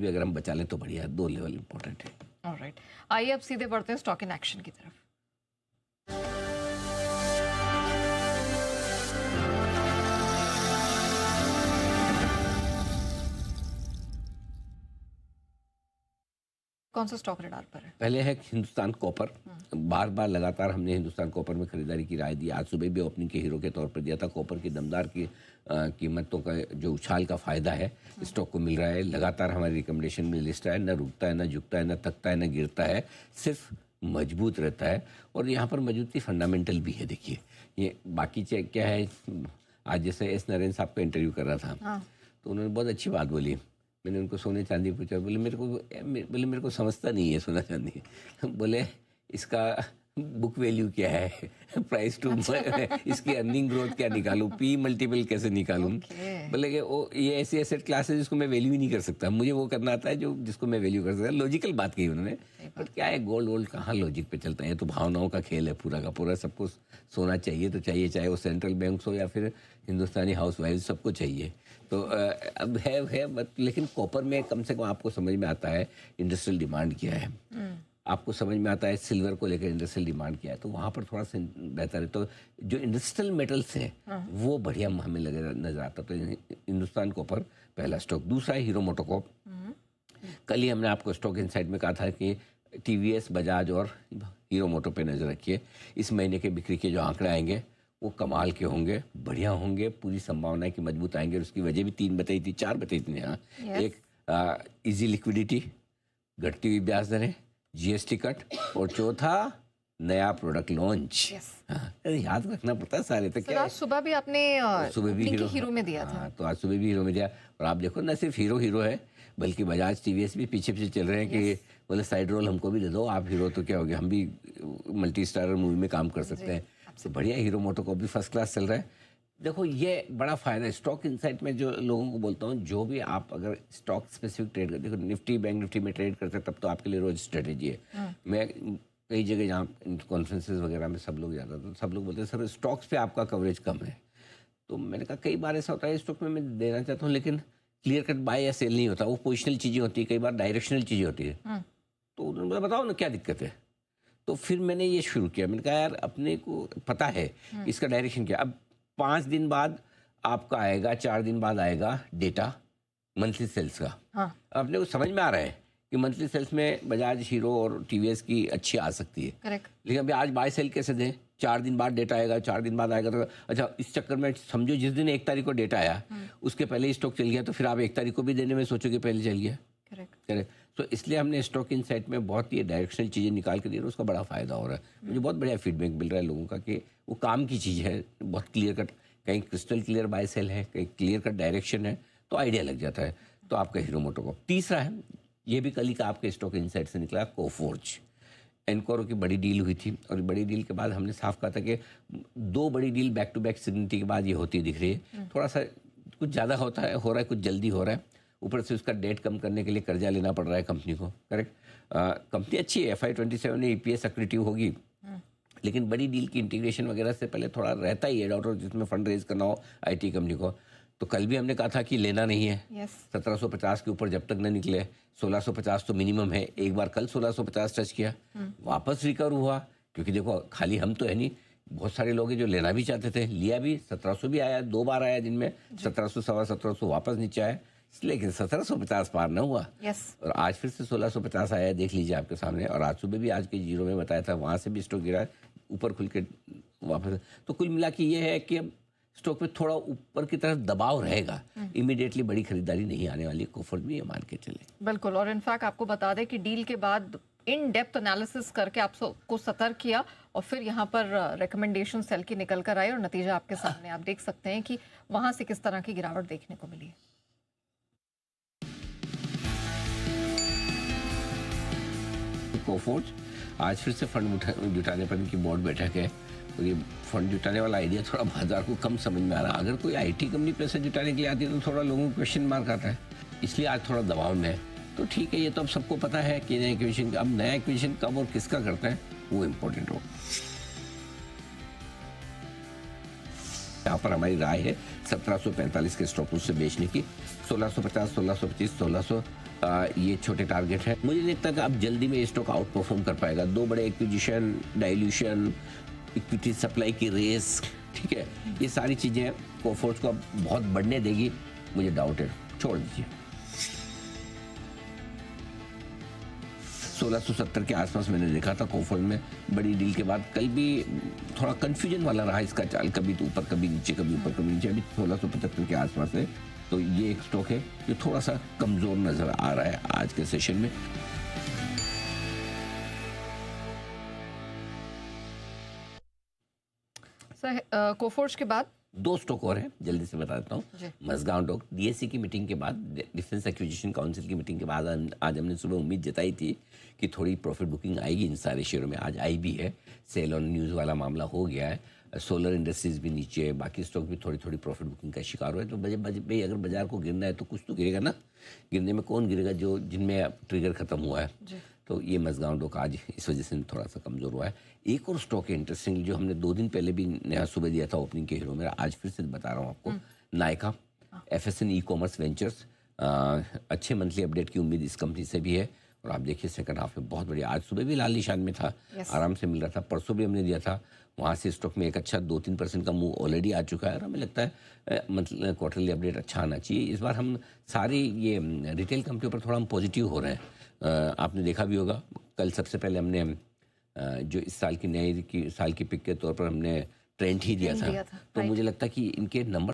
भी अगर हम बचा लें तो बढ़िया, 2 लेवल इंपॉर्टेंट है। ऑलराइट, आइए अब सीधे बढ़ते हैं स्टॉक इन एक्शन की तरफ। कौन सा स्टॉक रडार पर है? पहले है हिंदुस्तान कॉपर। बार बार लगातार हमने हिंदुस्तान कॉपर में खरीदारी की राय दी। आज सुबह भी ओपनिंग के हीरो के तौर पर दिया था। कॉपर की दमदार की कीमतों का जो उछाल का फायदा है स्टॉक को मिल रहा है। लगातार हमारी रिकमेंडेशन में लिस्ट है, न रुकता है, न झुकता है, न थकता है, न गिरता है, सिर्फ मजबूत रहता है। और यहाँ पर मजबूती फंडामेंटल भी है। देखिए ये बाकी क्या है, आज जैसे एस नरेन साहब का इंटरव्यू कर रहा था तो उन्होंने बहुत अच्छी बात बोली। मैंने उनको सोने चांदी पूछा, बोले मेरे को समझता नहीं है सोना चांदी। बोले इसका बुक वैल्यू क्या है, प्राइस टू इसकी अर्निंग ग्रोथ क्या निकालूं, पी मल्टीपल कैसे निकालूं। बोले कि वो ये ऐसी एसेट क्लास है जिसको मैं वैल्यू ही नहीं कर सकता, मुझे वो करना आता है जो जिसको मैं वैल्यू कर सकता। लॉजिकल बात कही उन्होंने। बट क्या है, गोल्ड वोल्ड कहाँ लॉजिक पे चलता है, ये तो भावनाओं का खेल है पूरा का पूरा। सबको सोना चाहिए तो चाहिए, चाहे वो सेंट्रल बैंक हो या फिर हिंदुस्तानी हाउस वाइफ, सबको चाहिए। तो अब है लेकिन कॉपर में कम से कम आपको समझ में आता है इंडस्ट्रियल डिमांड क्या है, आपको समझ में आता है सिल्वर को लेकर इंडस्ट्रियल डिमांड क्या है, तो वहाँ पर थोड़ा सा बेहतर है। तो जो इंडस्ट्रियल मेटल्स हैं वो बढ़िया हमें नजर आता। तो हिंदुस्तान कॉपर पहला स्टॉक। दूसरा है हीरो मोटोकॉर्प। कल ही हमने आपको स्टॉक इनसाइट में कहा था कि टीवीएस, बजाज और हीरो मोटो पे नजर रखिए। इस महीने के बिक्री के जो आंकड़े आएंगे वो कमाल के होंगे, बढ़िया होंगे, पूरी संभावना है कि मजबूत आएंगे। और उसकी वजह भी 3 बताई थी, 4 बताई थी यहाँ। एक इजी लिक्विडिटी, घटती हुई ब्याज दरें, जीएसटी कट, और चौथा नया प्रोडक्ट लॉन्च। याद रखना पड़ता है सारे। तो क्या सुबह भी आपने सुबह भी हीरो में दिया था। तो आज सुबह भी हीरो में दिया। और आप देखो ना सिर्फ हीरो है बल्कि बजाज टीवीएस भी पीछे चल रहे हैं कि बोले साइड रोल हमको भी दे दो, आप हीरो तो क्या हो गया, हम भी मल्टी स्टारर मूवी में काम कर सकते हैं। तो बढ़िया, हीरो मोटो को भी फर्स्ट क्लास चल रहा है। देखो ये बड़ा फायदा है स्टॉक इनसाइट में। जो लोगों को बोलता हूँ, जो भी आप अगर स्टॉक स्पेसिफिक ट्रेड करते, देखो निफ्टी, बैंक निफ्टी में ट्रेड करते हैं तब तो आपके लिए रोज स्ट्रेटेजी है। मैं कई जगह जहाँ कॉन्फ्रेंसेज वगैरह में सब लोग जाता, तो सब लोग बोलते हैं सर स्टॉक्स पे आपका कवरेज कम है। तो मैंने कहा कई बार ऐसा होता है स्टॉक में मैं देना चाहता हूँ लेकिन क्लियर कट बाय या सेल नहीं होता, वो पोजिशनल चीज़ें होती है, कई बार डायरेक्शनल चीज़ें होती है। तो उन्होंने बोला बताओ ना क्या दिक्कत है। तो फिर मैंने ये शुरू किया। मैंने कहा यार अपने को पता है इसका डायरेक्शन क्या। अब 5 दिन बाद आपका आएगा, 4 दिन बाद आएगा डेटा मंथली सेल्स का। अपने को समझ में आ रहा है कि मंथली सेल्स में बजाज, हीरो और टीवीएस की अच्छी आ सकती है। करेक्ट। लेकिन अभी आज बाय सेल कैसे दें, 4 दिन बाद डेटा आएगा, 4 दिन बाद आएगा। तो अच्छा इस चक्कर में समझो जिस दिन 1 तारीख को डेटा आया उसके पहले ही स्टॉक चल गया, तो फिर आप 1 तारीख को भी देने में सोचोगे पहले चल गया। करेक्ट। तो इसलिए हमने स्टॉक इनसाइट में बहुत ही डायरेक्शनल चीज़ें निकाल के दी और उसका बड़ा फायदा हो रहा है। मुझे बहुत बढ़िया फीडबैक मिल रहा है लोगों का कि वो काम की चीज़ है, बहुत क्लियर कट, कहीं क्रिस्टल क्लियर बाय सेल है, कहीं क्लियर कट डायरेक्शन है, तो आइडिया लग जाता है। तो आपका हीरो मोटो को। तीसरा है, ये भी कल ही का आपके स्टॉक इनसाइट से निकला, कोफोर्ज। एनकोर की बड़ी डील हुई थी और बड़ी डील के बाद हमने साफ कहा था कि 2 बड़ी deal back to back signature के बाद ये होती दिख रही है। थोड़ा सा कुछ ज़्यादा हो रहा है, कुछ जल्दी हो रहा है। ऊपर से उसका डेट कम करने के लिए कर्जा लेना पड़ रहा है कंपनी को। करेक्ट। कंपनी अच्छी है, FY27 में EPS एक्रेटिव होगी, लेकिन बड़ी डील की इंटीग्रेशन वगैरह से पहले थोड़ा रहता ही है डाउट, जिसमें फंड रेज करना हो IT कंपनी को। तो कल भी हमने कहा था कि लेना नहीं है। 1750 के ऊपर जब तक न निकले, 1650 तो मिनिमम है। एक बार कल 1650 टच किया, वापस रिकवर हुआ, क्योंकि देखो खाली हम तो है नहीं, बहुत सारे लोग हैं जो लेना भी चाहते थे, लिया भी। 1700 भी आया, 2 बार आया दिन में, 1700, 1750 वापस नीचे आया, लेकिन 1750 पार न हुआ। और आज फिर से 1650 आया, देख लीजिए आपके सामने। और आज सुबह भी आज के जीरो में बताया था, वहां से भी स्टॉक गिरा, ऊपर खुल के वापस। तो कुल मिला के ये है कि अब स्टॉक पे थोड़ा ऊपर की तरफ दबाव रहेगा, इमीडिएटली बड़ी खरीदारी नहीं आने वाली, कोफोर्ज भी ये मान के चले। बिल्कुल। और इनफैक्ट आपको बता दें कि डील के बाद इन डेप्थ एनालिसिस करके आपको सतर्क किया और फिर यहाँ पर रिकमेंडेशन सेल की निकल कर आई और नतीजा आपके सामने आप देख सकते हैं कि वहां से किस तरह की गिरावट देखने को मिली है। कोफोर्ज आज फिर से फंड जुटाने पर इनकी बोर्ड बैठक है और ये फंड जुटाने वाला आइडिया थोड़ा बाजार को कम समझ में आ रहा है। अगर कोई IT कंपनी पैसे जुटाने के लिए आती है तो थोड़ा लोगों को क्वेश्चन मार्क आता है, इसलिए आज थोड़ा दबाव में है। तो ठीक है, ये तो अब सबको पता है कि नया एक्विजिशन, अब नया एक्विजिशन कब और किसका करता है वो इम्पोर्टेंट हो। यहाँ पर हमारी राय है 1745 के स्टॉक से बेचने की, 1650, 1625, ये छोटे टारगेट है। मुझे लगता है कि अब जल्दी में स्टॉक आउट परफॉर्म कर पाएगा। 2 बड़े एक्विजिशन, डाइल्यूशन, इक्विटी सप्लाई की रेस, ठीक है, ये सारी चीज़ें कोफोर्ज को अब बहुत बढ़ने देगी। मुझे डाउट है, छोड़ दीजिए। 1670 के आसपास मैंने देखा था कोफोर्ज में बड़ी डील के बाद। कल भी थोड़ा कंफ्यूजन वाला रहा इसका चाल, कभी तो ऊपर कभी नीचे, कभी ऊपर कभी नीचे। अभी 1675 के आसपास है, तो ये एक स्टॉक है जो थोड़ा सा कमज़ोर नज़र आ रहा है आज के सेशन में। सर कोफोर्ज के बाद 2 स्टॉक और हैं, जल्दी से बता देता जी। हूँ। मज़गांव डॉक, डीएससी की मीटिंग के बाद, डिफेंस एक्विजिशन काउंसिल की मीटिंग के बाद आज हमने सुबह उम्मीद जताई थी कि थोड़ी प्रॉफिट बुकिंग आएगी इन सारे शेयरों में। आज आई भी है, सेल ऑन न्यूज़ वाला मामला हो गया है। सोलर इंडस्ट्रीज भी नीचे है, बाकी स्टॉक भी थोड़ी थोड़ी प्रॉफिट बुकिंग का शिकार हुआ है। तो भाई अगर बाजार को गिरना है तो कुछ तो गिरेगा ना। गिरने में कौन गिरेगा? जो जिनमें ट्रिगर खत्म हुआ है। जी। तो ये मज़गांव डॉक आज इस वजह से थोड़ा सा कमज़ोर हुआ है। एक और स्टॉक है इंटरेस्टिंग, जो हमने 2 दिन पहले भी नया सुबह दिया था ओपनिंग के हीरो में, आज फिर से बता रहा हूँ आपको। नायका, एफएसएन ई कॉमर्स वेंचर्स, अच्छे मंथली अपडेट की उम्मीद इस कंपनी से भी है। और आप देखिए सेकंड हाफ में बहुत बढ़िया, आज सुबह भी लाल निशान में था, आराम से मिल रहा था। परसों भी हमने दिया था, वहाँ से स्टॉक में एक अच्छा 2-3% का मूव ऑलरेडी आ चुका है। और हमें लगता है मतलब क्वार्टरली अपडेट अच्छा आना चाहिए। इस बार हम सारी ये रिटेल कंपनियों पर थोड़ा हम पॉजिटिव हो रहे हैं। आपने देखा भी होगा, कल सबसे पहले हमने जो इस साल की नई साल की पिक के तौर पर हमने ट्रेंड ही दिया था। तो मुझे लगता है कि इनके नंबर